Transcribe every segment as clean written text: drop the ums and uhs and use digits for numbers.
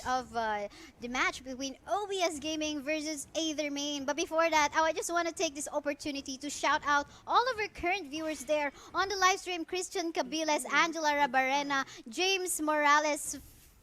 of the match between OBS Gaming versus Aether Main. But before that, I just want to take this opportunity to shout out all of our current viewers there on the live stream: Christian Cabiles, Angela Rabarena, James Morales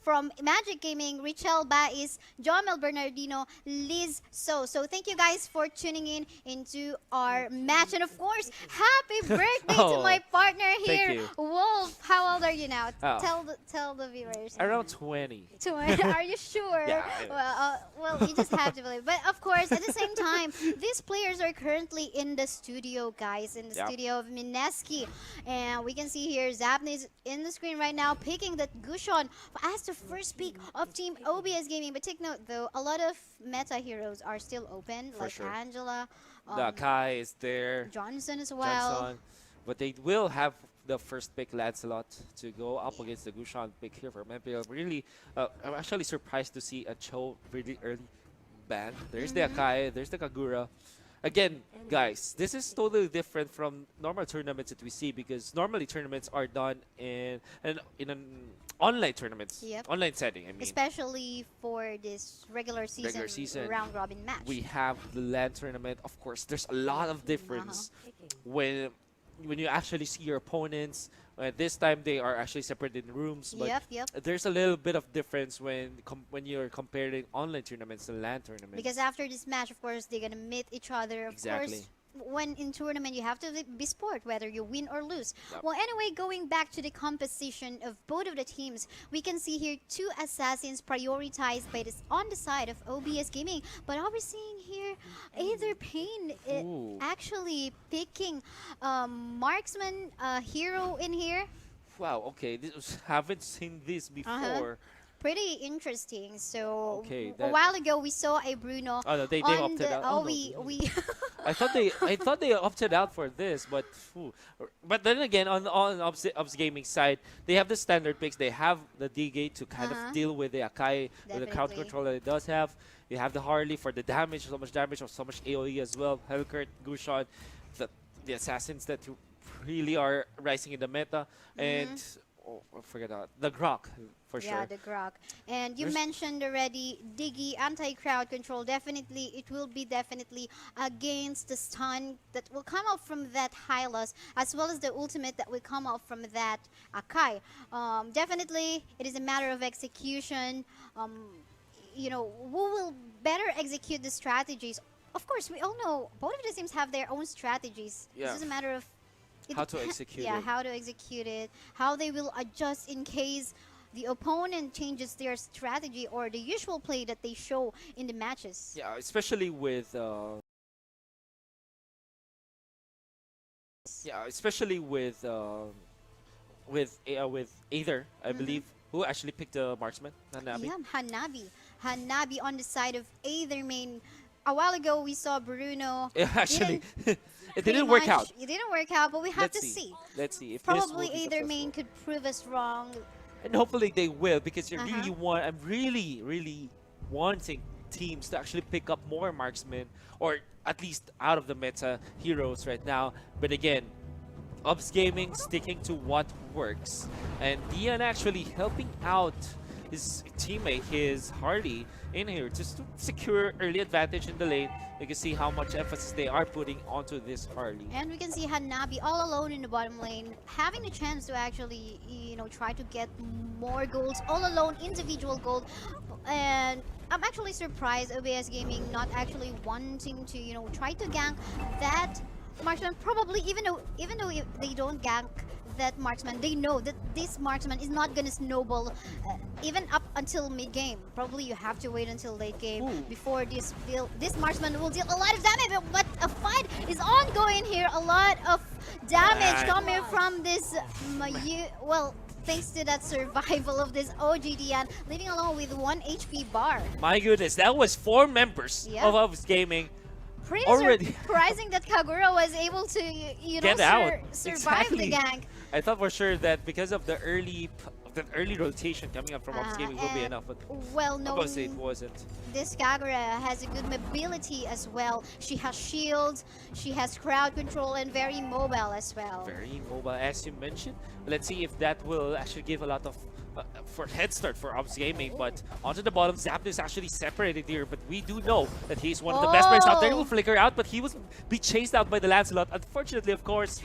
from Magic Gaming, Richel Bais, Jomel Bernardino, Liz So thank you guys for tuning in into our match. And of course, happy birthday to my partner here, Wolf. How old are you now? Tell the viewers. Around 20. 20. Are you sure? Yeah. Well, you just have to believe. But of course, at the same time, these players are currently in the studio, guys, in the studio of Mineski. And we can see here, Zapne is in the screen right now, picking that Gushon as the first pick of Team OBS Gaming. But take note, though, a lot of meta heroes are still open, like Angela. The Kai is there. Johnson as well. But they will have the first pick, Lancelot, to go up against the Gushon pick here from MPL. Really, I'm actually surprised to see a Cho really early ban. There's the Akai, there's the Kagura. Again, guys, this is totally different from normal tournaments that we see, because normally tournaments are done in an online tournaments, online setting. I mean, especially for this regular season round robin match. We have the LAN tournament. Of course, there's a lot of difference when you actually see your opponents. This time they are actually separated in rooms, but there's a little bit of difference when you're comparing online tournaments to LAN tournaments. Because after this match, of course, they're gonna meet each other. Of course, when in tournament, you have to be sport, whether you win or lose. Well, anyway, going back to the composition of both of the teams, we can see here two assassins prioritized by this on the side of OBS Gaming. But are we seeing here Aether Pain actually picking marksman hero in here? Wow, okay, haven't seen this before. Pretty interesting. So a while ago we saw a Bruno. Oh no, they opted out. I thought they opted out for this, but then again, on Obs Gaming side, they have the standard picks. They have the D-Gate to kind of deal with the Akai, with the crowd control that it does have. You have the Harley for the damage, so much damage, or so much AoE as well. Helkert, Gushon, the assassins that really are rising in the meta, and I forget the Grok. For sure. Yeah, the Grok. And you mentioned already, Diggy, anti-crowd control. Definitely, it will be definitely against the stun that will come out from that Hylos, as well as the ultimate that will come out from that Akai. Definitely, it is a matter of execution. You know, who will better execute the strategies? Of course, we all know both of the teams have their own strategies. Yeah. It's just a matter of how to execute it. Yeah, how to execute it, how they will adjust in case the opponent changes their strategy or the usual play that they show in the matches. Yeah, especially with Aether, I believe, who actually picked the marksman, Hanabi. Yeah, Hanabi on the side of Aether Main. A while ago, we saw Bruno. Actually, it didn't work out. It didn't work out, but we have to see. Let's see if probably Aether Main could prove us wrong. And hopefully they will, because you really want. I'm really wanting teams to actually pick up more marksmen, or at least out of the meta heroes right now. But again, Obs Gaming sticking to what works, and Dian actually helping out his teammate, his Harley, in here just to secure early advantage in the lane. You can see how much emphasis they are putting onto this Harley. And we can see Hanabi all alone in the bottom lane, having the chance to actually, you know, try to get more golds, all alone, individual gold. And I'm actually surprised OBS Gaming not actually wanting to, you know, try to gank that marksman. Probably even though they don't gank that marksman, they know that this marksman is not gonna snowball even up until mid-game. Probably you have to wait until late game before this marksman will deal a lot of damage. But a fight is ongoing here. A lot of damage coming from this, well, thanks to that survival of this OGDN, leaving alone with 1 HP bar. My goodness, that was 4 members of Obs Gaming. Pretty surprising that Kagura was able to, you know, survive the gank. I thought for sure that because of the early rotation coming up from Obs Gaming will be enough, but well, no, it wasn't. This Kagura has a good mobility as well. She has shields, she has crowd control, and very mobile as well. Very mobile, as you mentioned. Let's see if that will actually give a lot of for head start for Ops Gaming, but onto the bottom, Zapdo is actually separated here, but we do know that he's one of the best players out there. He will flicker out, but he will be chased out by the Lancelot. Unfortunately, of course,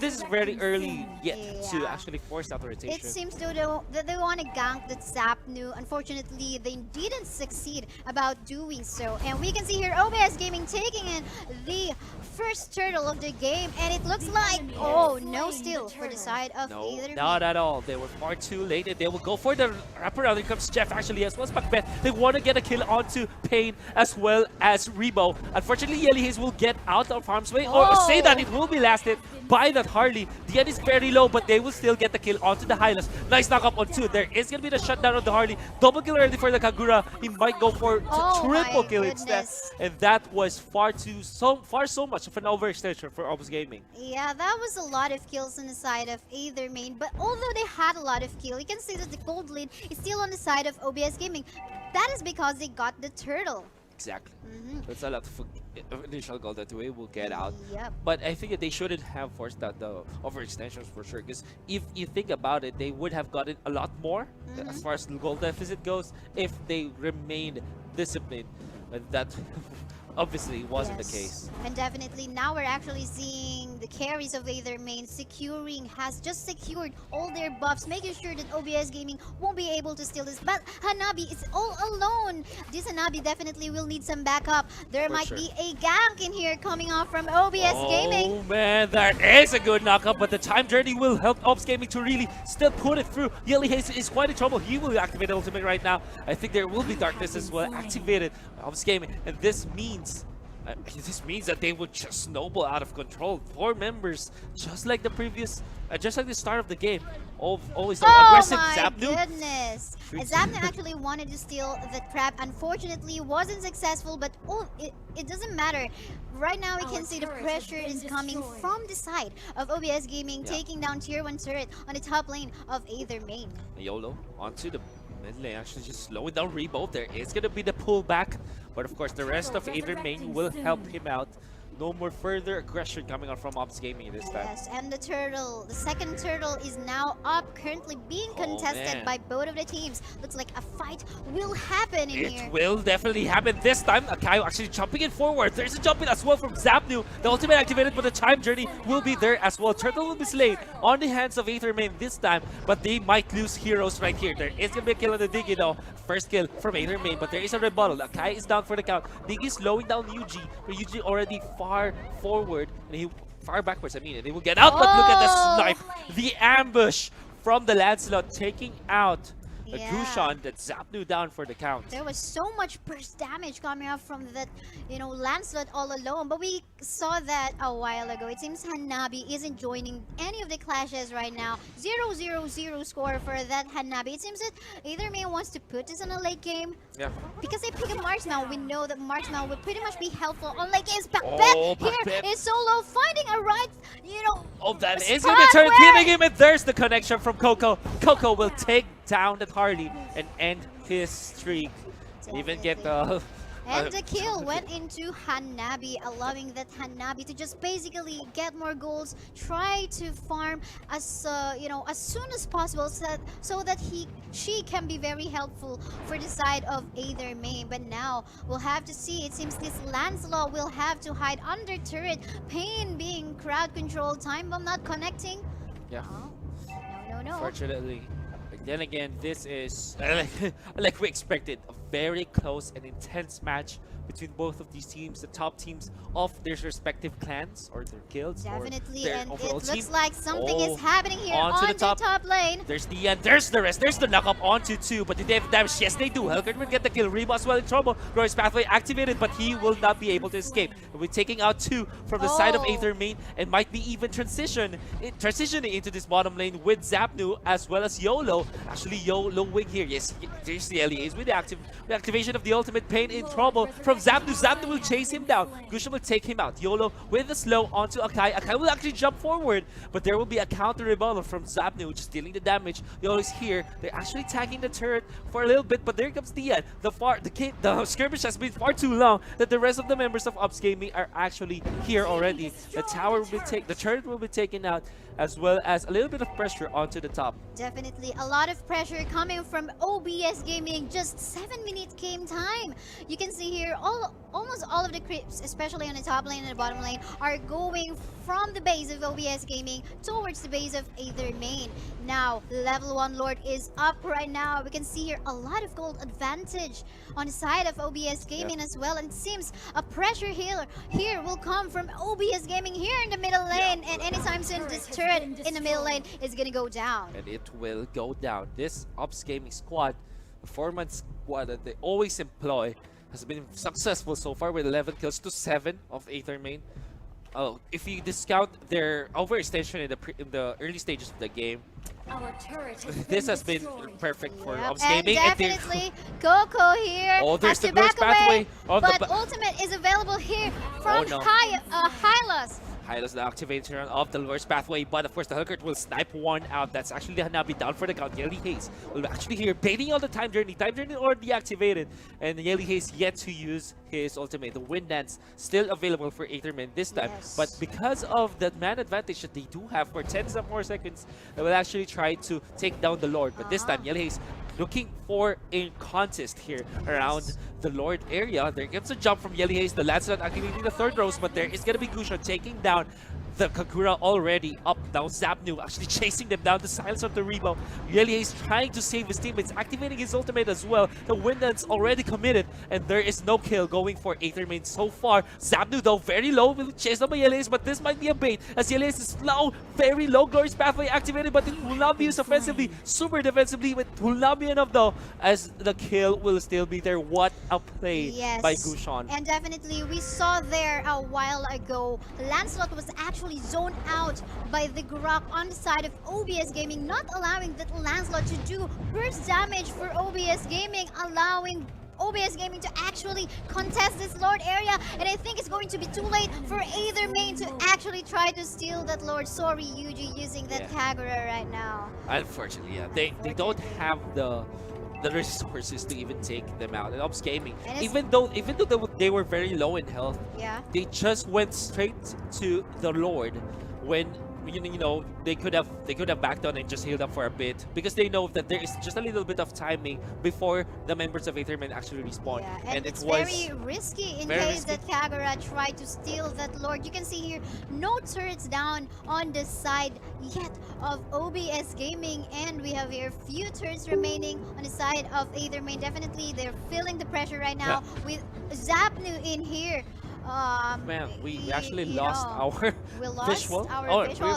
this is very early yet to actually force out the rotation. It seems though that they want to gank the Zapnu. Unfortunately, they didn't succeed about doing so. And we can see here OBS Gaming taking in the first turtle of the game, and it looks like, oh, no steal for the side of AETHER. Not at all. They were far too late, and they will go for the wraparound. Here comes Jeff actually, as well as Macbeth. They want to get a kill onto Pain as well as Rebo. Unfortunately, Yelly Hayes will get out of harm's way, or say that it will be lasted by that Harley. The end is very low, but they will still get the kill onto the Hylas. Nice knock up on 2. There is going to be the shutdown of the Harley. Double kill already for the Kagura. He might go for triple kill instead. And that was so much of an overextension for Ops Gaming. Yeah, that was a lot of kills on the side of AETHER main, but although they had a lot of kills, you can see that the gold lead is still on the side of OBS Gaming. That is because they got the turtle. Exactly. That's a lot of initial gold that we will get out. Yep. But I think that they shouldn't have forced out the overextensions for sure. Because if you think about it, they would have gotten a lot more as far as the gold deficit goes if they remained disciplined. But that obviously wasn't the case. And definitely now we're actually seeing the carries of AETHER main has just secured all their buffs, making sure that OBS Gaming won't be able to steal this. But Hanabi is all alone. This Hanabi definitely will need some backup. There might be a gank in here coming off from OBS Gaming. Oh man, that is a good knockup, but the time journey will help Ops Gaming to really still put it through. Yelly Hayes is quite in trouble. He will activate Ultimate right now. I think there will be Darkness as well activated by Ops Gaming, and this means that they would just snowball out of control. 4 members, just like the previous, just like the start of the game. Always so aggressive Zapnu. Oh my goodness! Zapnu actually wanted to steal the trap. Unfortunately, wasn't successful, but it doesn't matter. Right now, we can see the pressure is coming from the side of OBS Gaming, taking down tier 1 turret on the top lane of AETHER main. YOLO onto the mid lane, actually just slowing down Rebo. There is going to be the pullback, but of course the rest of AETHER main will help him out. No more further aggression coming out from Ops Gaming this time. Yes, and the turtle, the second turtle is now up, currently being contested by both of the teams. Looks like a fight will happen in here. It will definitely happen this time. Akayo actually jumping in forward. There's a jump in as well from Zapnu. The ultimate activated, but the time journey will be there as well. Turtle will be slain on the hands of AETHER main this time, but they might lose heroes right here. There is going to be a kill on the Diggy though. First kill from AETHER main, but there is a rebuttal. Akai is down for the count. Diggy slowing down UG, but UG already far forward, and he far backwards, I mean, and they will get out, but look at the snipe. The ambush from the Lancelot taking out Gushan that Zapnu down for the count. There was so much burst damage coming out from that, Lancelot all alone. But we saw that a while ago. It seems Hanabi isn't joining any of the clashes right now. 0-0-0 score for that Hanabi. It seems that AETHER main wants to put this in a late game. Yeah. Because they pick a Marksman. We know that Marksman would pretty much be helpful on late games. Macbeth here is solo, finding a right, that is going to be turned, hitting him, and there's the connection from Coco. Coco will take down that Harley and end his streak. Even get the and the kill went into Hanabi, allowing that Hanabi to just basically get more goals, try to farm as as soon as possible, so that she can be very helpful for the side of AETHER main. But now we'll have to see. It seems this Lancelot will have to hide under turret. Pain being crowd controlled. Time bomb not connecting. Yeah. No. Unfortunately. Then again, this is, like we expected, a very close and intense match between both of these teams, the top teams of their respective clans or their guilds. Definitely, or their and overall it looks team. like something is happening here on the top lane. There's the end, there's the rest, there's the knockup onto 2, but did they have damage? Yes, they do. Helgert will get the kill. Rebo as well in trouble. Roy's pathway activated, but he will not be able to escape. We're taking out 2 from the side of AETHER main, and might be even transitioning into this bottom lane with Zapnu as well as YOLO. Actually, YOLO wing here. Yes, there's the LEAs with the activation of the ultimate. Pain in trouble from Zapnu. Zapnu will chase him down. Gusha will take him out. YOLO with the slow onto Akai. Akai will actually jump forward, but there will be a counter rebuttal from Zapnu, which is dealing the damage. YOLO is here. They're actually tagging the turret for a little bit, but there comes Dian. The skirmish has been far too long that the rest of the members of Ops Gaming are actually here already. The tower will be the turret will be taken out, as well as a little bit of pressure onto the top. Definitely a lot lot of pressure coming from OBS Gaming. Just 7-minute game time. You can see here almost all of the creeps, especially on the top lane and the bottom lane, are going from the base of OBS Gaming towards the base of Aether main. Now, level 1 Lord is up right now. We can see here a lot of gold advantage on the side of OBS Gaming as well. And it seems a pressure here will come from OBS Gaming here in the middle lane. And anytime soon, this turret in the middle lane is gonna go down. And it will go down. This Ops Gaming squad, the 4-man squad that they always employ, has been successful so far with 11 kills to 7 of Aether main. If you discount their overextension in the early stages of the game, this has been perfect for Ops Gaming. And definitely Coco here has the to back away, oh, but ultimate is available here from Hylas. Hylas, the activation of the Lord's Pathway, but of course the Hellcurt will snipe one out. That's actually the Hanabi down for the count. Yelly Haze will actually here baiting all the Time Journey. Time Journey already activated, and Yelly Haze yet to use his ultimate. The Wind Dance still available for Aetherman this time, but because of the man advantage that they do have for 10 some more seconds, they will actually try to take down the Lord. But this time, Yelly Haze looking for a contest here around the Lord area. There comes a jump from Yelly Haze. The Lancelot activating the third rose, but there is going to be Gusha taking down the Kagura already up. Now Zapnu actually chasing them down. The silence of the rebound. Yelly Haze trying to save his teammates, activating his ultimate as well. The Wind Dance already committed, and there is no kill going for Aether main so far. Zapnu though very low, will chase down by Yelly Haze, but this might be a bait as Yelly Haze is low, very low. Glorious Pathway activated, but it will not be used offensively, super defensively, but it will not be enough though, as the kill will still be there. What a play by Gushan. And definitely we saw there a while ago, Lancelot was actually zoned out by the Grok on the side of OBS Gaming, not allowing that Lancelot to do burst damage for OBS Gaming, allowing OBS Gaming to actually contest this Lord area. And I think it's going to be too late for Aether main to actually try to steal that Lord. Sorry, Yuji, using that Kagura right now. Unfortunately, they don't have the resources to even take them out. And Ops Gaming, even though they were very low in health, they just went straight to the Lord when you know they could have backed down and just healed up for a bit, because they know that there is just a little bit of timing before the members of Aetherman actually respawn. And it's very risky in case that Kagura tried to steal that Lord. You can see here no turrets down on the side yet of OBS Gaming, and we have here few turrets remaining on the side of Aetherman. Definitely they're feeling the pressure right now with Zapnu in here. Man, we actually lost our visual.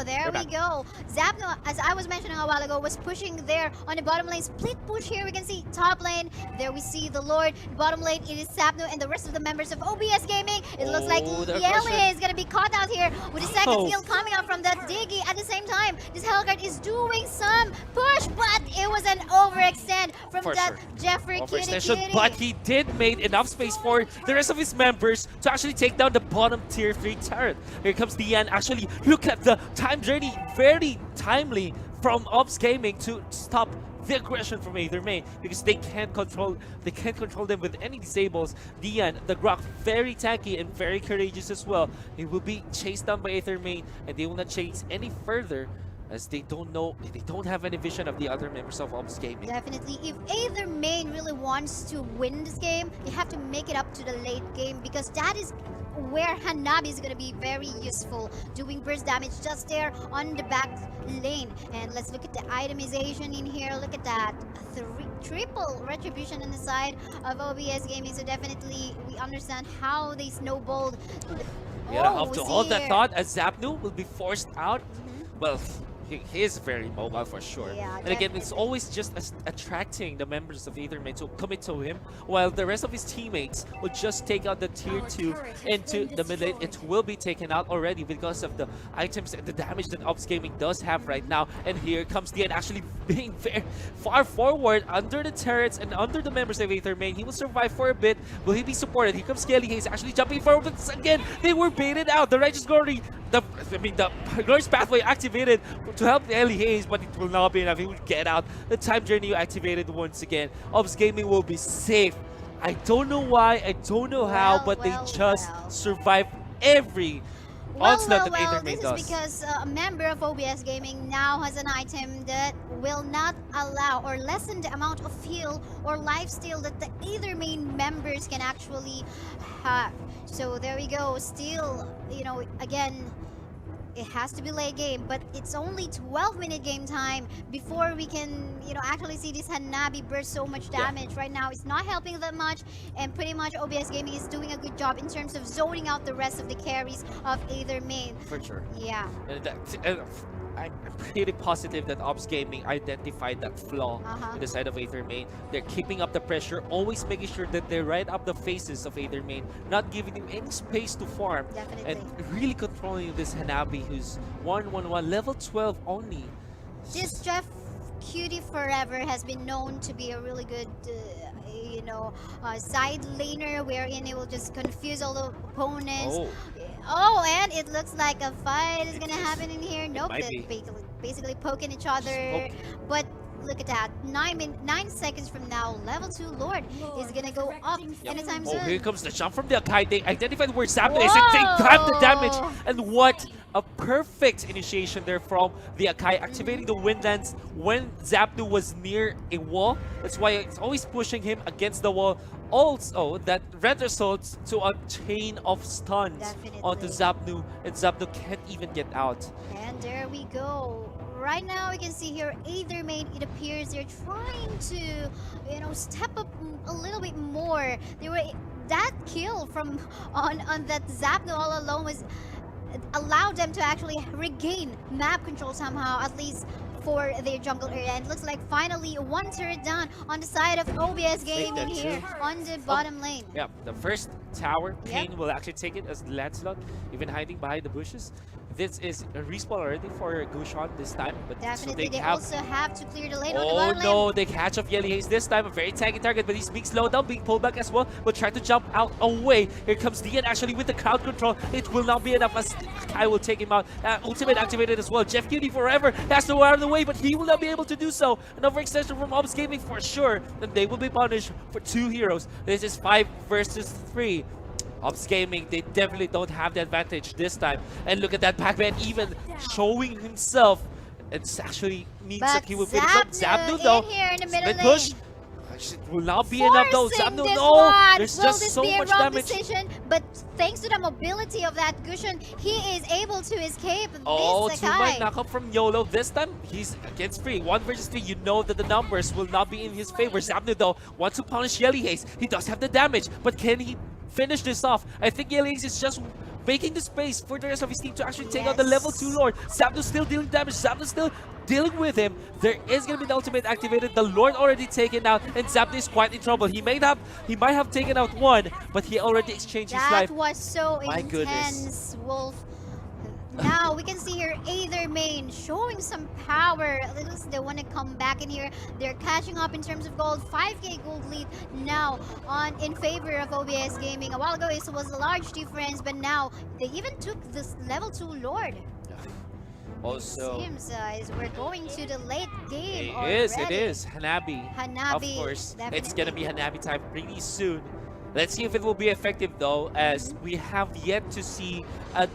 There we go. Zapnu, as I was mentioning a while ago, was pushing there on the bottom lane. Split push here. We can see top lane. There we see the Lord. Bottom lane, it is Zapnu and the rest of the members of OBS Gaming. It looks like Yelly is going to be caught out here with a second skill coming up from that Diggy. At the same time, this Hellcurt is doing some push, but it was an overextend from Jeffrey Kitty. But he did make enough space for the rest of his members to actually take down the bottom tier 3 turret. Here comes Dian. Actually, look at the Time Journey, very timely from Ops Gaming to stop the aggression from Aether main, because they can't control them with any disables. Dian, the Grok, very tanky and very courageous as well. He will be chased down by Aether main, and they will not chase any further, as they don't have any vision of the other members of Ops Gaming. Definitely, if Aether main really wants to win this game, they have to make it up to the late game, because that is where Hanabi is going to be very useful, doing burst damage just there on the back lane. And let's look at the itemization in here. Look at that, triple retribution on the side of OBS Gaming. So definitely we understand how they snowballed. After all that thought, as Zapnu will be forced out, well, he is very mobile for sure. And again, it's always just attracting the members of Aetherman to commit to him, while the rest of his teammates will just take out the tier 2 into the mid lane. It will be taken out already because of the items and the damage that Ops Gaming does have right now. And here comes Dian actually being very far forward under the turrets and under the members of Aetherman. He will survive for a bit. Will he be supported? Here comes Skelly. He's actually jumping forward, but again, they were baited out. The Righteous Glory, the Glorious Pathway activated to help Yelly Haze, but it will not be enough. He will get out. The Time Journey activated once again. Ops Gaming will be safe. I don't know why, I don't know how, but they just survive every onslaught that Aetherman does. This is because a member of OBS Gaming now has an item that will not allow or lessen the amount of heal or lifesteal that the Aether main members can actually have. So there we go. Still, again, it has to be late game, but it's only 12-minute game time before we can, actually see this Hanabi burst so much damage. Right now, it's not helping that much, and pretty much OBS Gaming is doing a good job in terms of zoning out the rest of the carries of Aether main. For sure. Yeah. And I'm pretty positive that Ops Gaming identified that flaw in the side of Aether main. They're keeping up the pressure, always making sure that they right up the faces of Aether main, not giving him any space to farm. Definitely. And really controlling this Hanabi, who's 1-1-1, level 12 only. This Jeff Cutie Forever has been known to be a really good, side laner wherein it will just confuse all the opponents. Oh, and it looks like a fight is gonna happen in here. Nope, they're basically poking each other. But look at that. 9 seconds from now, level 2 Lord is gonna go up anytime soon. Here comes the jump from the Akai. They identified where Zapdos is and they grab the damage. And what a perfect initiation there from the Akai, activating the Wind Dance when Zapdos was near a wall. That's why it's always pushing him against the wall. Also, that red results to a chain of stuns onto Zapdos, and Zapdos can't even get out. And there we go. Right now, we can see here, Aether main, it appears they're trying to, step up a little bit more. They were that kill from on that Zapdos all alone was allowed them to actually regain map control somehow, at least for their jungle area. And it looks like finally one turret down on the side of OBS Gaming here on the bottom lane. Yeah, the first tower, Pain will actually take it as Lancelot, even hiding behind the bushes. This is a respawn already for Gushan this time. But definitely, so they also have to clear the lane on the bottom lane. Oh no, they catch up Yelly Haze this time. A very tanky target, but he's being slowed down, being pulled back as well. Will try to jump out away. Here comes Dian actually with the crowd control. It will not be enough as Kai will take him out. Ultimate activated as well. Jeff Cutie Forever has to go out of the way, but he will not be able to do so. An overextension from Ops Gaming for sure. Then they will be punished for 2 heroes. This is 5 versus 3. Ops Gaming, they definitely don't have the advantage this time. And look at that Pac-Man even showing himself. It's actually means that he will finish up. Zapdos though, here in the middle split push. It will not be enough though. Zapdos, no, there's just so much damage. Decision, but thanks to the mobility of that Gushan, he is able to escape this Sakai. 2-man knockup from YOLO. This time, he's against 3. 1 versus 3, you know that the numbers will not be in his favor. Zapdos though wants to punish Yelly Haze. He does have the damage, but can he finish this off? I think Yelly Haze is just making the space for the rest of his team to actually take out the level 2 Lord. Zapdos still dealing damage. Zapdos still dealing with him. There is going to be the ultimate activated. The Lord already taken out, and Zapdos is quite in trouble. He might have taken out 1, but he already exchanged his life. That was so My intense, goodness. Wolf. Now we can see here Aether main showing some power. They want to come back in here. They're catching up in terms of gold. 5k gold lead now in favor of OBS Gaming. A while ago it was a large difference, but now they even took this level 2 Lord. Also, seems as we're going to the late game. It is. Hanabi. Of Hanabi, course. definitely. It's gonna be Hanabi time pretty soon. Let's see if it will be effective though, as we have yet to see a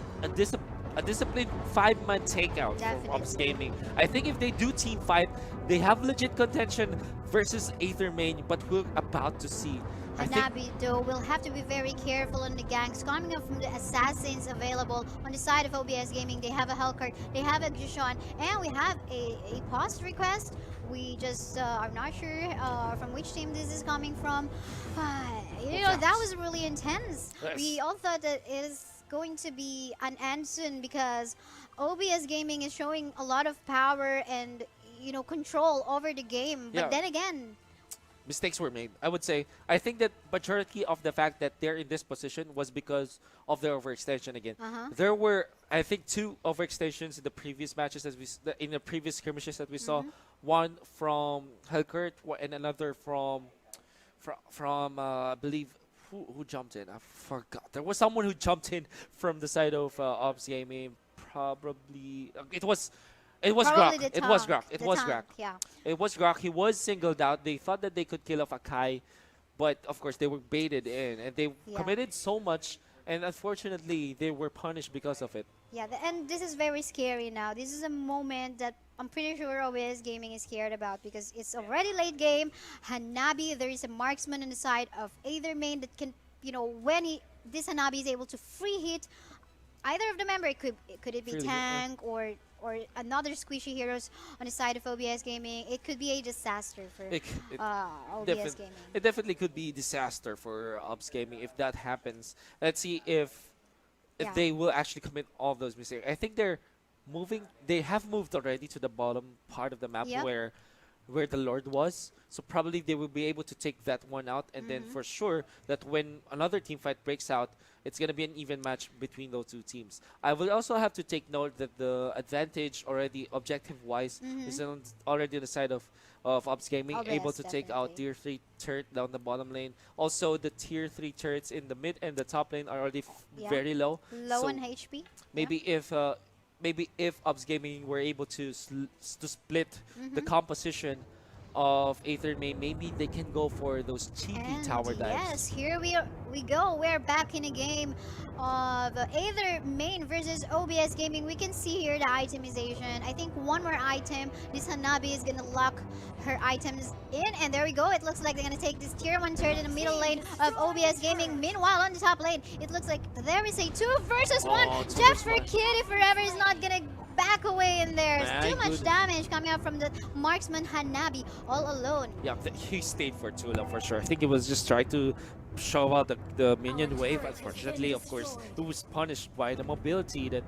disciplined 5-man takeout from Ops Gaming. I think if they do team fight, they have legit contention versus Aether main, but we're about to see. Hanabi though will have to be very careful on the ganks coming up from the assassins available on the side of OBS Gaming. They have a Hellcurt, they have a Gushan, and we have a pause request. We just are not sure from which team this is coming from. That was really intense. Yes. We all thought that it is going to be an end soon because OBS Gaming is showing a lot of power and control over the game. But then again, mistakes were made. I would say, I think that majority of the fact that they're in this position was because of their overextension again. There were, I think, 2 overextensions in the previous matches in the previous skirmishes that we saw. One from Hellcurt and another from I believe who jumped in. I forgot. There was someone who jumped in from the side of Ops Gaming. Probably it was Grok. It was Grok. It was Grok. Yeah. It was Grok. He was singled out. They thought that they could kill off Akai, but of course they were baited in, and they committed so much, and unfortunately they were punished because of it. Yeah, and this is very scary now. This is a moment that I'm pretty sure OBS Gaming is scared about because it's already late game. Hanabi, there is a marksman on the side of either main that can, when this Hanabi is able to free hit either of the member, could it be Really, tank or another squishy heroes on the side of OBS Gaming. It could be a disaster for OBS Gaming. it definitely could be disaster for Ops Gaming if that happens. Let's see if they will actually commit all those mistakes. I think they're moving. They have moved already to the bottom part of the map Yep. where the Lord was. So probably they will be able to take that one out, and then for sure that when another team fight breaks out, it's gonna be an even match between those two teams. I will also have to take note that the advantage already objective-wise is already on the side of Ops Gaming, OBS, able to take out definitely. tier 3 turret down the bottom lane. Also, the tier 3 turrets in the mid and the top lane are already Yeah. very low. Low So on HP. maybe if Ops Gaming were able to to split the composition of Aether Main, maybe they can go for those cheapy And tower yes, dives. here we go. We're back in a game of either main versus OBS Gaming. We can see here the itemization. I think one more item. This Hanabi is gonna lock her items in, and there we go. It looks like they're gonna take this tier 1 turret in the middle lane of OBS Gaming. Meanwhile, on the top lane, it looks like there is a 2 versus 1. Oh, 2 Jeff versus 1. Kitty Forever is not gonna back away in there. It's My too much goodness. damage coming out from the marksman Hanabi all alone. Yeah, he stayed for too long for sure. I think he was just trying to show out the minion wave. Unfortunately, of course, it was punished by the mobility that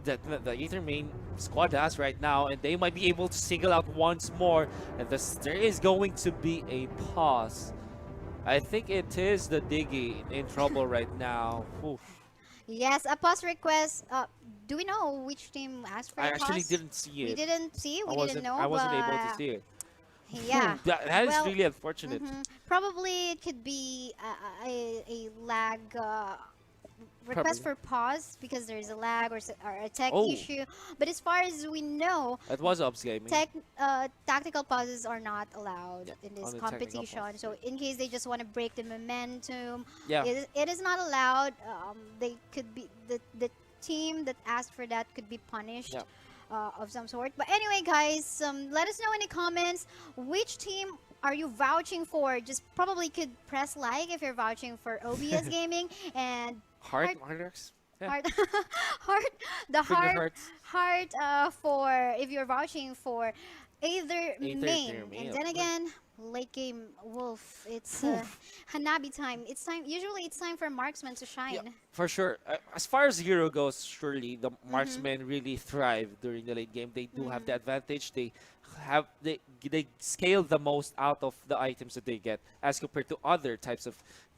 the Aether main squad has right now, and they might be able to single out once more. And there is going to be a pause. I think it is the Diggy in trouble right now. Oof. Yes, a pause request. Do we know which team asked for I a actually pause? didn't see We it. didn't see. We didn't know. I wasn't able to but see it. yeah. That is Well, really unfortunate. Probably it could be a lag request for pause because there's a lag or a tech Oh. issue. But as far as we know, That was Ops Gaming. tactical pauses are not allowed in on this the technical competition. pause, So in case they just want to break the momentum, Yeah. it is not allowed. They could be the team that asked for that could be punished. Yeah. Of some sort. But anyway, guys, let us know in the comments which team are you vouching for. Just probably could press like if you're vouching for OBS Gaming and Heart Marks? Yeah. heart, heart, the Trigger heart for if you're vouching for either Aether main. main, And of then course. again, late game Wolf. It's Hanabi time. It's time. Usually, it's time for marksman to shine. Yeah, for sure. As far as hero goes, surely the marksmen really thrive during the late game. They do have the advantage. They scale the most out of the items that they get as compared to other types of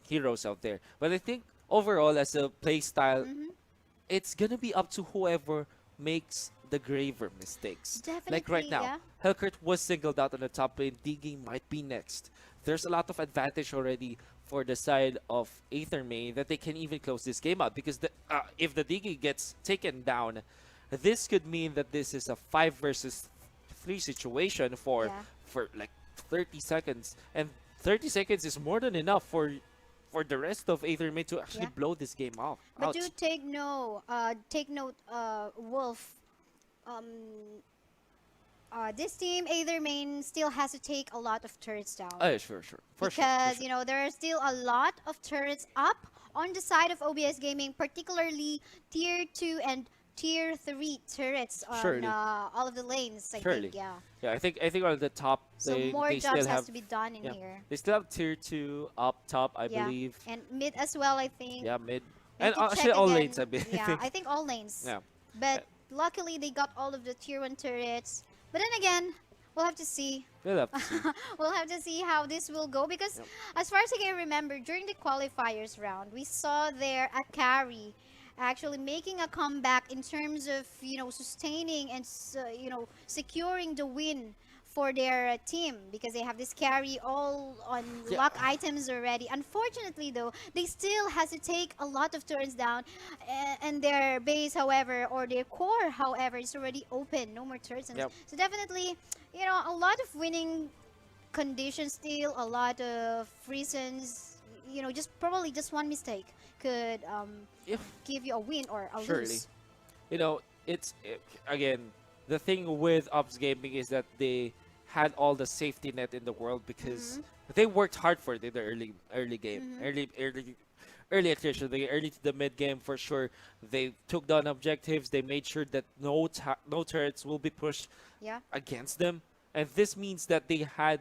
heroes out there. But I think overall, as a play style, it's gonna be up to whoever makes the graver mistakes. Like right Definitely, now, yeah. Hellkurt was singled out on the top lane. Digging might be next. There's a lot of advantage already for the side of Aether Main that they can even close this game out because if the Diggy gets taken down, this could mean that this is a 5 versus 3 situation for like 30 seconds, and 30 seconds is more than enough for the rest of Aether Main to actually blow this game off. But out. do take note, Wolf. This team, either main, still has to take a lot of turrets down. Oh, yeah, sure. For Because, sure. there are still a lot of turrets up on the side of OBS Gaming, particularly tier 2 and tier 3 turrets on Surely. all of the lanes, I Surely. think, yeah. Yeah, I think on the top So they more still jobs have has to be done in here. they still have tier 2 up top, I Yeah. believe. And mid as well, I think. Yeah, mid. We And need to actually check all again. lanes, I believe. Yeah, I think all lanes. Yeah. But luckily, they got all of the tier 1 turrets. But then again, we'll have to see. We'll have to see. We'll have to see how this will go because as far as I can remember, during the qualifiers round, we saw there a carry actually making a comeback in terms of, sustaining and, securing the win for their team because they have this carry all on lock items already. Unfortunately, though, they still has to take a lot of turns down and their base, however, or their core, however, is already open. No more turns. So definitely, a lot of winning conditions still, a lot of reasons, probably just one mistake could give you a win or a Surely. lose. Again, the thing with Ops Gaming is that they had all the safety net in the world because Mm-hmm. they worked hard for it in the early game, Mm-hmm. early attrition, the early to the mid game for sure. They took down objectives. They made sure that no turrets will be pushed Yeah. against them, and this means that they had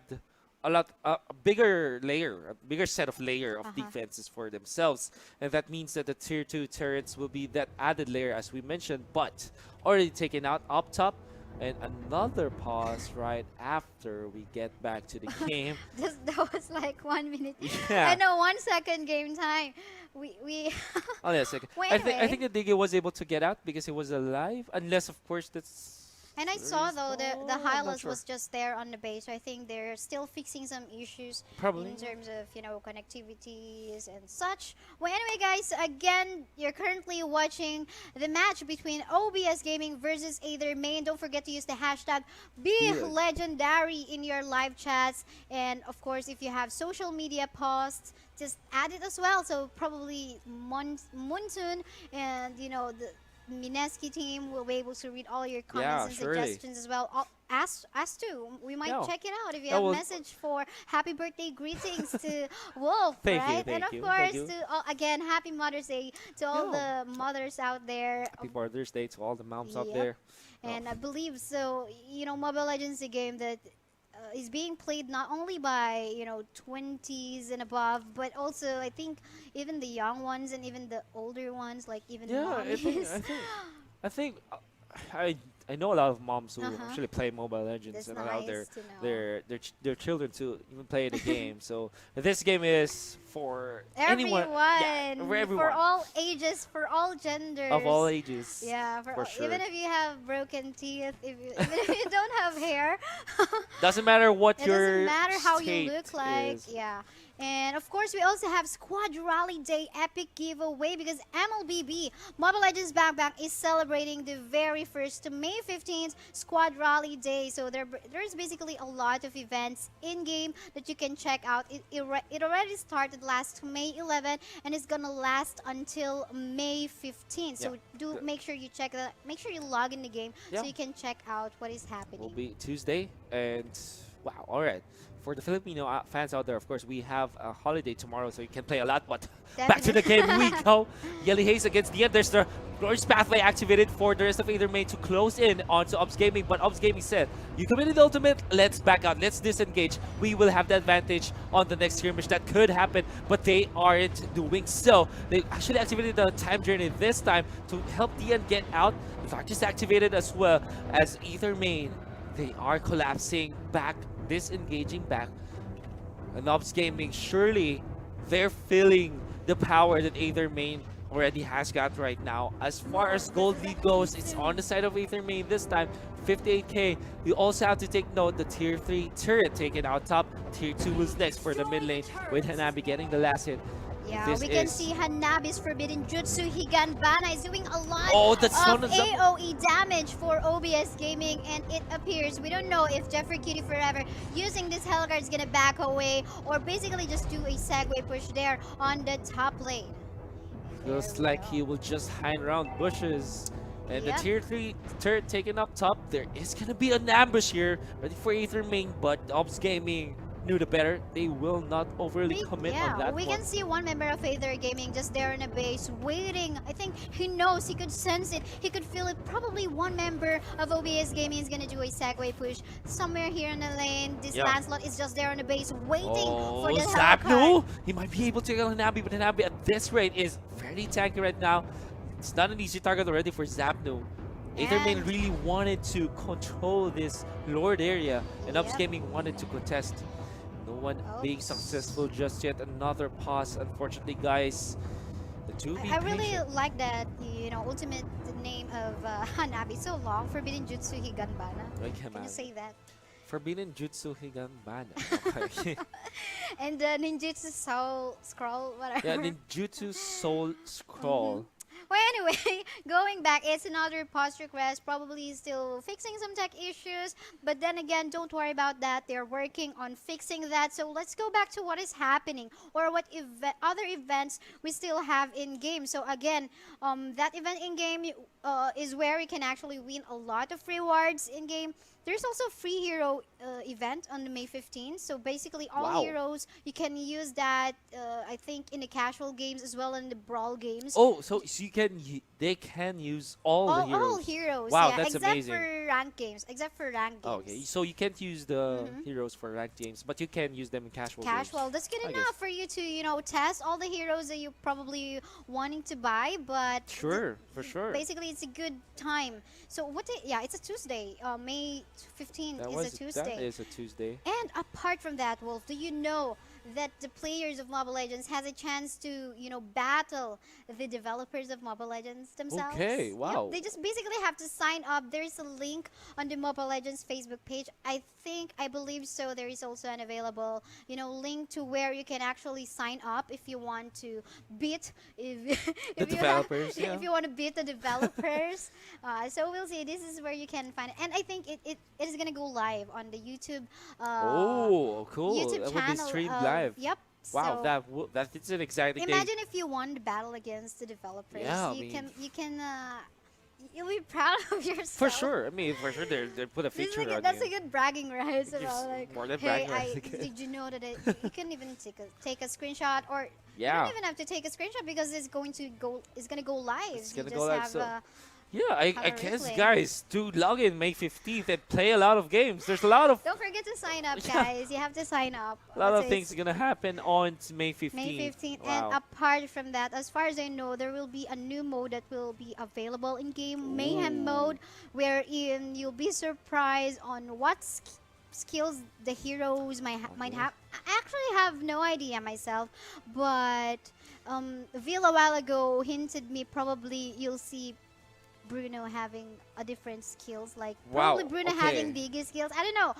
a bigger layer, a bigger set of layer of Uh-huh. defenses for themselves, and that means that the tier 2 turrets will be that added layer as we mentioned, but already taken out up top, and another pause right after we get back to the game. That was like 1 minute. I Yeah. know 1 second game time. We Oh, yeah, second. well, I anyway. think that Diggy was able to get out because he was alive, unless of course that's And I saw though the I'm not Hylos sure. was just there on the base. So I think they're still fixing some issues Probably. in terms of connectivities and such. Well, anyway, guys, again, you're currently watching the match between OBS Gaming versus Aether Main. Don't forget to use the hashtag Yeah. #BeLegendary in your live chats, and of course, if you have social media posts, just add it as well. So probably Monsoon and the Mineski team will be able to read all your comments Yeah, and surely. suggestions as well. Us too. We might Yeah. check it out if you Yeah, have well, message for happy birthday greetings to Wolf, thank you, right? And thank of you, course thank you. to again happy Mother's Day to all Yeah. the mothers out there. Happy Mother's Day to all the moms out Yep. there. Oh. And I believe so. Mobile Legends is a game that is being played not only by 20s and above, but also I think even the young ones and even the older ones, like even Yeah, mommies. I think I know a lot of moms who Uh-huh. actually play Mobile Legends That's and allow nice to know. their children to even play the game. So this game is for anyone, yeah, Everyone, for everyone for all ages, for all genders. of all ages. Yeah, for sure. even if you have broken teeth, even if you don't have hair, Doesn't matter what it your doesn't matter how you state look like. is. Yeah. And of course, we also have Squad Rally Day Epic Giveaway because MLBB Mobile Legends Backpack is celebrating the very first May 15th Squad Rally Day. So there's basically a lot of events in game that you can check out. It already started last May 11 and it's gonna last until May 15th. So Yeah. do make sure you check that. Make sure you log in the game Yeah. so you can check out what is Will happening. be Tuesday, and wow, all right. For the Filipino fans out there, of course, we have a holiday tomorrow, so you can play a lot. But back to the game we go. Yelly Haze against the end. There's the glorious pathway activated for the rest of Aether Main to close in onto Ops Gaming. But Ops Gaming said, "You committed the ultimate. Let's back out. Let's disengage. We will have the advantage on the next skirmish that could happen." But they aren't doing so. They actually activated the time journey this time to help the end get out. The fact is activated as well as Aether Main. They are collapsing back, disengaging back. And Ops Gaming, surely they're feeling the power that Aether Main already has got right now. As far as Gold League goes, it's on the side of Aether Main this time, 58k. You also have to take note the tier 3 turret taken out top. Tier 2 was next for the mid lane with Hanabi getting the last hit. Yeah, This we can is- see Hanabi's Forbidden Jutsu Higanbana is doing a lot Oh, that's of one of the- AoE damage for OBS Gaming, and it appears, we don't know if Jeffrey Cutie Forever using this Hellguard is gonna back away or basically just do a segue push there on the top lane. Feels There we like go. he will just hide around bushes. And Yep. the tier 3 turret taken up top. There is going to be an ambush here. Ready for Aether Main, but Ops Gaming knew the better. They will not overly commit on that we one. can see one member of Aether Gaming just there in a base waiting. I think he knows, he could sense it, he could feel it. Probably one member of OBS Gaming is gonna do a segue push somewhere here in the lane. This Yeah. Lancelot is just there on the base waiting for the Zapnu! Hellcard. He might be able to kill Hanabi, but Hanabi at this rate is very tanky right now. It's not an easy target already for Zapnu. Aether Main And- really wanted to control this Lord area, and Ops Yep. Gaming wanted to contest. No one being Oops. successful just yet. Another pause, unfortunately, guys. The 2v I really like that, ultimate name of Hanabi. So long, Forbidden Jutsu Higanbana. Can you say that? Forbidden Jutsu Higanbana. Okay. And the Ninjutsu Soul Scroll, whatever. Yeah, Ninjutsu Soul Scroll. Well, anyway, going back, it's another post request. Probably still fixing some tech issues, but then again, don't worry about that. They're working on fixing that. So let's go back to what is happening or what other events we still have in game. So again, that event in game is where we can actually win a lot of rewards in game. There's also free hero event on the May 15th. So basically, all Wow. heroes you can use that. I think in the casual games as well in the brawl games. Oh, so they can use all the heroes. All heroes, Wow, yeah, that's except amazing. for ranked games. Except for ranked games. Okay, so you can't use the Mhm. heroes for ranked games, but you can use them in casual Casual. games. That's good I enough guess. for you to, test all the heroes that you probably wanting to buy. But Sure, for sure. basically, it's a good time. So what day? Yeah, it's a Tuesday. May 15th That is a Tuesday. That is a Tuesday. And apart from that, Wolf, do you know that the players of Mobile Legends has a chance to, battle the developers of Mobile Legends themselves? Okay, Yep, wow. they just basically have to sign up. There's a link on the Mobile Legends Facebook page. I believe so. There is also an available, link to where you can actually sign up if you want to beat if, The if you developers, yeah. if you want to beat the developers. So we'll see. This is where you can find it. And I think it is gonna go live on the YouTube. Oh, cool. YouTube That would be channel. streamed live. Yep. Wow, So that it's an exciting day. imagine if you won the battle against the developers. Yeah, I you mean- can you'll be proud of yourself. For sure. I mean, for sure, they put a feature on That's you. a good bragging rights It's about like, more than hey, bragging rights, I guess. did you know that you can even take a screenshot, or you Yeah. don't even have to take a screenshot because it's gonna go live. It's You gonna just go live, have so- Yeah, I Have a guess, replay. guys, to log in May 15th and play a lot of games. There's a lot of don't forget to sign up, Yeah. guys. You have to sign up. a lot of So things it's gonna happen on May 15th. May 15th, Wow. and apart from that, as far as I know, there will be a new mode that will be available in game, Mayhem Ooh. mode, wherein you'll be surprised on what skills the heroes might have. I actually have no idea myself, but Vil a while ago hinted me probably you'll see Bruno having a different skills, like Wow, probably Bruno okay. having bigger skills. I don't know.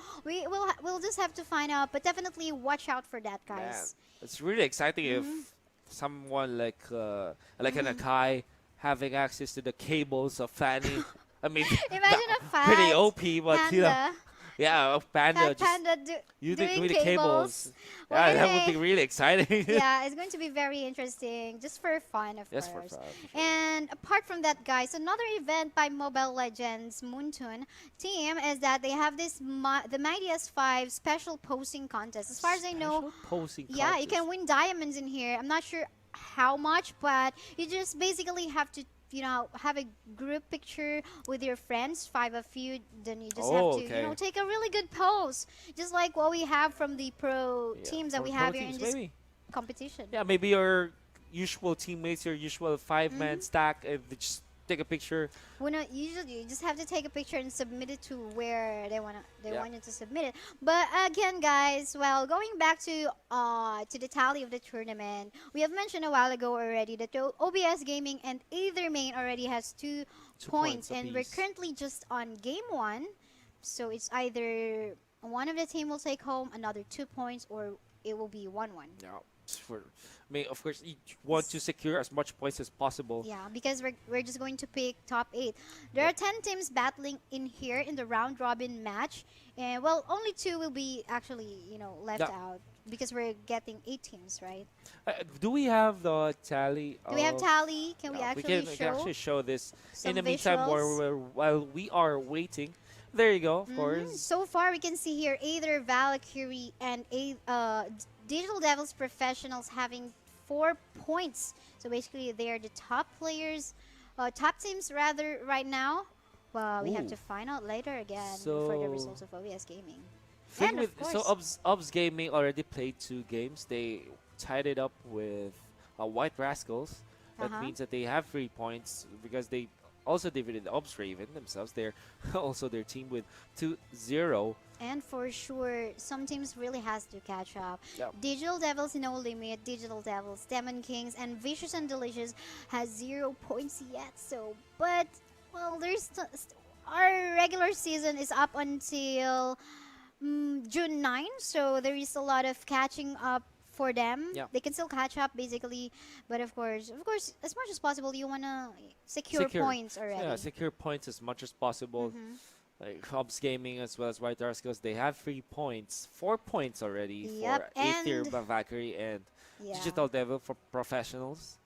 We'll just have to find out, but definitely watch out for that, Man, guys. it's really exciting if Mhm. someone like an Mhm. Akai having access to the cables of Fanny. I mean, Imagine a fat pretty OP, but panda, yeah, a panda fat just panda using doing the cables. Well, Yeah, that would anyway, be really exciting. yeah, it's going to be very interesting, just for fun, of Yes, for course. fun. And apart from that, guys, another event by Mobile Legends Moontoon team is that they have this the Mightiest 5 special posing contest. As far as I know, Special posing yeah, you can contest. win diamonds in here. I'm not sure how much, but you just basically have to, have a group picture with your friends, 5 of you. Then you just have Oh, to, okay. take a really good pose, just like what we have from the pro Yeah, teams that for we pro have here teams, in this maybe. competition. Yeah, maybe your usual teammates, your usual 5-man Mhm. stack, and they just take a picture. Usually you just have to take a picture and submit it to where they Yeah. want you to submit it. But again, guys, well, going back to the tally of the tournament, we have mentioned a while ago already that the OBS Gaming and Aether Main already has 2 2 points, and we're apiece. currently just on game 1. So it's either one of the team will take home another 2 points, or it will be 1-1. Yeah. I mean, of course, you want to secure as much points as possible. Yeah, because we're just going to pick top 8. There are 10 teams battling in here in the round robin match, and well, only 2 will be actually left Yeah. out because we're getting 8 teams, right? Do we have the tally? Do we have tally? Can we Yeah, actually we show can actually show this. some In the meantime, visuals? while we are waiting, there you go. Of Mhm. course. So far, we can see here either Valkyrie and Digital Devils Professionals having 4 points. So basically, they are the top players, top teams rather right now. Well, we have Ooh. to find out later again for the So- results of OBS Gaming. Thing And of so course- Ubs Gaming already played 2 games. They tied it up with White Rascals. That Uh-huh. means that they have 3 points because they also defeated Ubs Raven themselves. They're also their team with 2-0. And for sure, some teams really has to catch up. Yep. Digital Devils No Limit, Digital Devils, Demon Kings, and Vicious and Delicious has 0 points yet. So, but well, our regular season is up until June 9, so there is a lot of catching up for them. Yeah. They can still catch up basically, but of course, as much as possible, you wanna secure points already. Yeah, secure points as much as possible. Mhm. Like Hobbs Gaming as well as White Rascals, they have 3 points, 4 points already Yep, for Aether, and Valkyrie, and yeah, Digital Devil for professionals.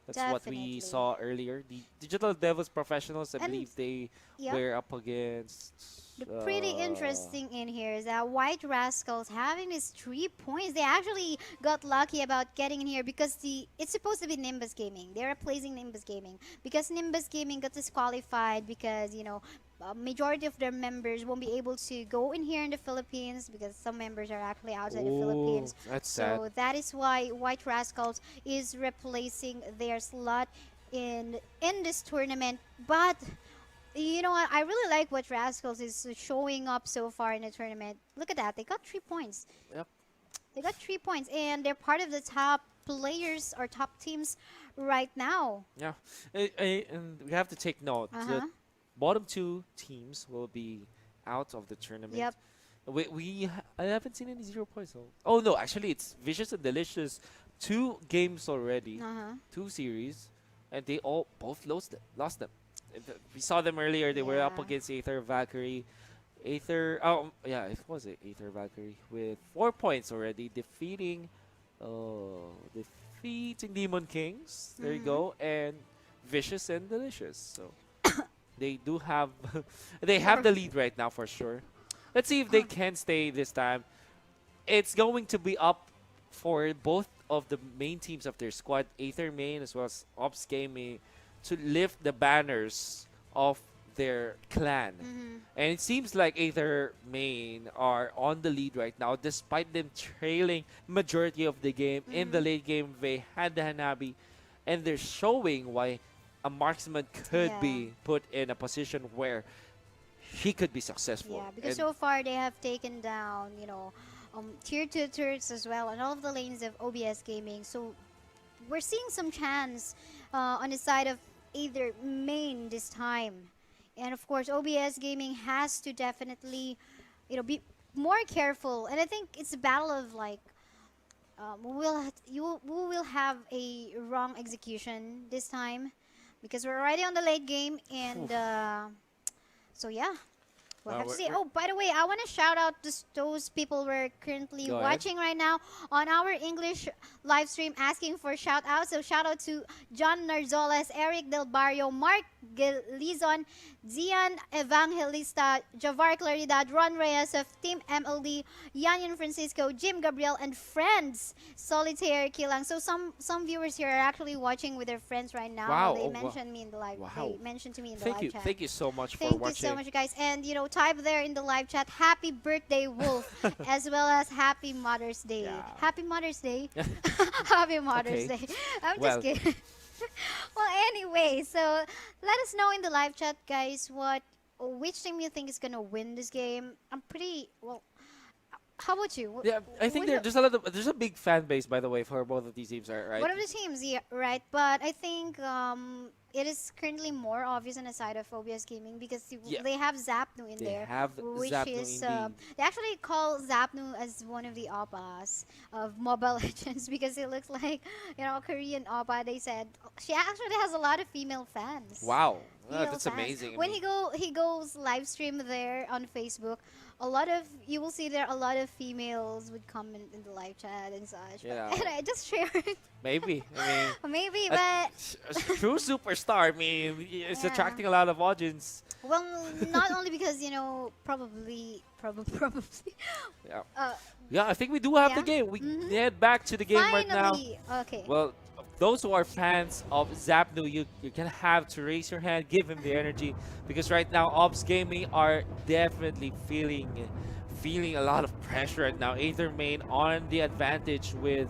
That's what we definitely. saw earlier. The Digital Devils professionals, I And believe they yeah, were up against. the pretty interesting in here is that White Rascals having these 3 points. They actually got lucky about getting in here because it's supposed to be Nimbus Gaming. They're replacing Nimbus Gaming because Nimbus Gaming got disqualified because majority of their members won't be able to go in here in the Philippines because some members are actually outside the Philippines. That's So sad. that is why White Rascals is replacing their slot in this tournament. But you know what? I really like what Rascals is showing up so far in the tournament. Look at that. They got 3 points. Yep. They got 3 points, and they're part of the top players or top teams right now. Yeah, and we have to take note. The bottom 2 teams will be out of the tournament. Yep. I haven't seen any 0 points. Oh no, actually it's Vicious and Delicious. 2 games already, 2 series, and they all both lost them. We saw them earlier. They were up Yeah. against Aether, Valkyrie. Aether, oh yeah, it was Aether, Valkyrie with 4 points already, defeating Demon Kings. There you go, and Vicious and Delicious. So they do have they have the lead right now for sure. Let's see if they can stay this time. It's going to be up for both of the main teams of their squad, Aether main as well as Ops Gaming, to lift the banners of their clan. And it seems like Aether main are on the lead right now, despite them trailing majority of the game. In the late game, they had the Hanabi, and they're showing why a marksman could be put in a position where he could be successful. Yeah, because And so far they have taken down, tier 2 turrets as well and all of the lanes of OBS Gaming. So we're seeing some chance on the side of either main this time. And of course, OBS Gaming has to definitely, be more careful. And I think it's a battle of like, we will have a wrong execution this time because we're already on the late game, and so yeah. We'll have to see. Oh, by the way, I want to shout out those people we're currently watching right now on our English live stream asking for shout out. So shout out to John Narzoles, Eric Del Barrio, Mark Lizon, Zian Evangelista, Javar Claridad, Ron Reyes of Team MLD, Yanyan Francisco, Jim Gabriel, and friends, Solitaire Kilang. So some viewers here are actually watching with their friends right now. Wow. They mentioned me in the live. They mentioned to me in the live chat. Thank you so much for watching. watching. Thank you so much, guys. And type there in the live chat, happy birthday, Wolf, as well as happy Mother's Day. Yeah. Happy Mother's Day. Happy Mother's Day. I'm just kidding. Well, anyway, so let us know in the live chat, guys, which team you think is gonna win this game. I'm pretty well. How about you? Yeah, I think there's a big fan base, by the way, for both of these teams, right? One of the teams, yeah, right. But I think it is currently more obvious on the side of OBS Gaming because they have Zapnu in there. Which is they actually call Zapnu as one of the oppas of Mobile Legends because it looks like Korean oppa. They said she actually has a lot of female fans. Wow, that's amazing. When he goes live stream there on Facebook, you will see there a lot of females would comment in the live chat and such. Yeah. And I just share it. Maybe. I mean, maybe, but a true superstar. I mean, it's attracting a lot of audience. well, not only because probably. Yeah. Yeah, I think we do have the game. We head back to the game right now. Okay. Well, those who are fans of Zapnu, you can have to raise your hand, give him the energy, because right now Ops Gaming are definitely feeling a lot of pressure right now. Aether main on the advantage with,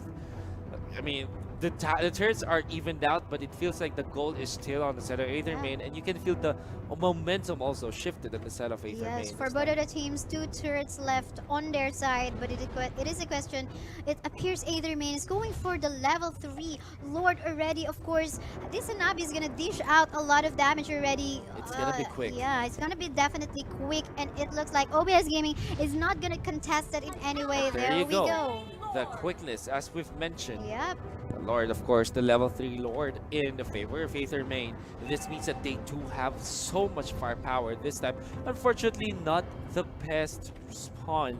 I mean, the turrets are evened out, but it feels like the goal is still on the side of Aether main, and you can feel the momentum also shifted on the side of Aether main. Yes, for both of the teams, 2 turrets left on their side, but it is a question. It appears Aether main is going for the level 3 Lord already. Of course, this Hanabi is gonna dish out a lot of damage already. It's gonna be quick. Yeah, it's gonna be definitely quick, and it looks like OBS Gaming is not gonna contest that in any way. There you we go. go. the quickness, as we've mentioned. Yep. The Lord, of course, the level 3 Lord in the favor of Aether main. This means that they do have so much firepower this time. Unfortunately, not the best spawn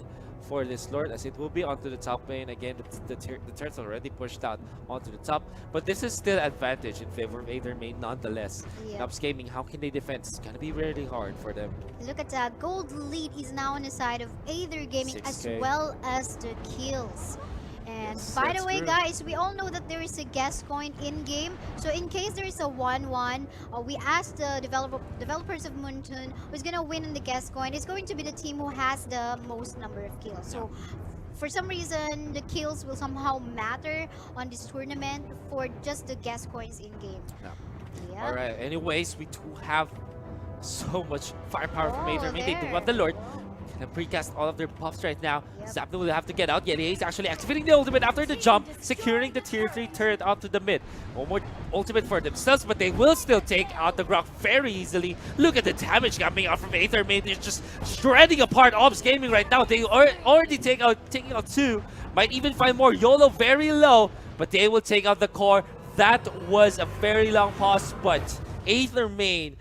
for this Lord, as it will be onto the top lane. Again, the turret's already pushed out onto the top, but this is still advantage in favor of Aether main nonetheless. Yep. Nubs Gaming, how can they defend? It's gonna be really hard for them. Look at that. Gold lead is now on the side of Aether Gaming, as 6K. well as the kills. And Yes, by the that's way, true. guys, we all know that there is a guest coin in game. So in case there is a 1-1, we asked the developers of Moonton who's gonna win in the guest coin. It's going to be the team who has the most number of kills. So for some reason, the kills will somehow matter on this tournament for just the guest coins in game. Yeah. Yeah. All right. Anyways, we do have so much firepower from Oh, Aether main. They do have the Lord. Can precast all of their buffs right now. Yep. Zapna will have to get out. Yeti is actually activating the ultimate after the jump, securing the tier 3 turret out to the mid. One more ultimate for themselves, but they will still take out the Grok very easily. Look at the damage coming out from Aether main. They're just shredding apart OBS Gaming right now. They are already taking out 2. Might even find more. YOLO very low, but they will take out the core. That was a very long pause, but Aether main